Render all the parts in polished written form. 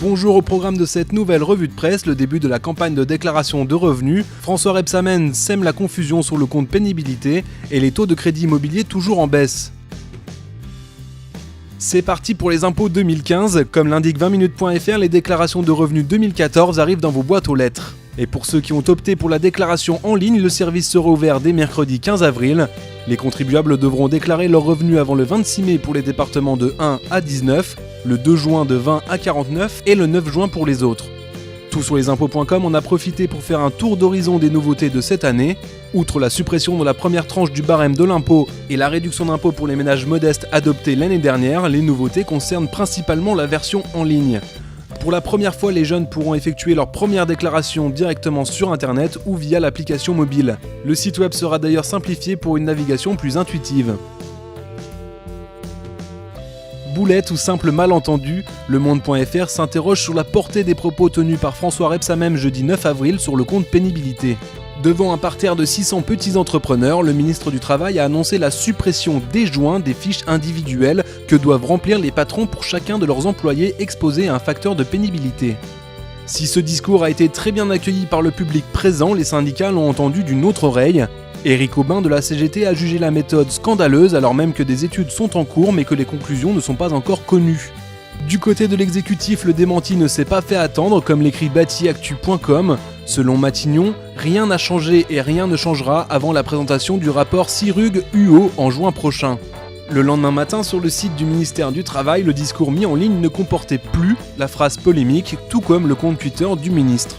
Bonjour au programme de cette nouvelle revue de presse, le début de la campagne de déclaration de revenus. François Rebsamen sème la confusion sur le compte pénibilité et les taux de crédit immobilier toujours en baisse. C'est parti pour les impôts 2015. Comme l'indique 20minutes.fr, les déclarations de revenus 2014 arrivent dans vos boîtes aux lettres. Et pour ceux qui ont opté pour la déclaration en ligne, le service sera ouvert dès mercredi 15 avril. Les contribuables devront déclarer leurs revenus avant le 26 mai pour les départements de 1 à 19, le 2 juin de 20 à 49 et le 9 juin pour les autres. Tout sur lesimpôts.com, on a profité pour faire un tour d'horizon des nouveautés de cette année. Outre la suppression de la première tranche du barème de l'impôt et la réduction d'impôt pour les ménages modestes adoptée l'année dernière, les nouveautés concernent principalement la version en ligne. Pour la première fois, les jeunes pourront effectuer leur première déclaration directement sur internet ou via l'application mobile. Le site web sera d'ailleurs simplifié pour une navigation plus intuitive. Boulette ou simple malentendu, Le Monde.fr s'interroge sur la portée des propos tenus par François Rebsamen jeudi 9 avril sur le compte pénibilité. Devant un parterre de 600 petits entrepreneurs, le ministre du Travail a annoncé la suppression dès juin des fiches individuelles que doivent remplir les patrons pour chacun de leurs employés exposés à un facteur de pénibilité. Si ce discours a été très bien accueilli par le public présent, les syndicats l'ont entendu d'une autre oreille. Éric Aubin de la CGT a jugé la méthode scandaleuse alors même que des études sont en cours mais que les conclusions ne sont pas encore connues. Du côté de l'exécutif, le démenti ne s'est pas fait attendre, comme l'écrit batiactu.com. Selon Matignon, rien n'a changé et rien ne changera avant la présentation du rapport Sirug-UO en juin prochain. Le lendemain matin, sur le site du ministère du Travail, le discours mis en ligne ne comportait plus la phrase polémique, tout comme le compte Twitter du ministre.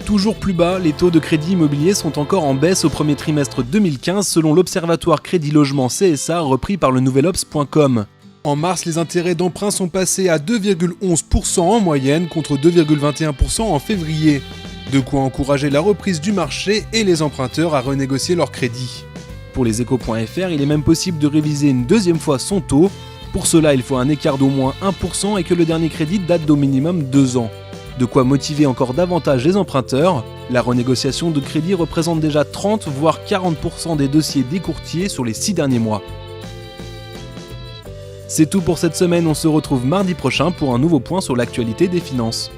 Toujours plus bas, les taux de crédit immobilier sont encore en baisse au premier trimestre 2015 selon l'Observatoire Crédit Logement CSA repris par le nouvelobs.com. En mars, les intérêts d'emprunt sont passés à 2,11% en moyenne contre 2,21% en février. De quoi encourager la reprise du marché et les emprunteurs à renégocier leur crédit. Pour leséchos.fr, il est même possible de réviser une deuxième fois son taux. Pour cela, il faut un écart d'au moins 1% et que le dernier crédit date d'au minimum 2 ans. De quoi motiver encore davantage les emprunteurs. La renégociation de crédit représente déjà 30 voire 40% des dossiers des courtiers sur les 6 derniers mois. C'est tout pour cette semaine, on se retrouve mardi prochain pour un nouveau point sur l'actualité des finances.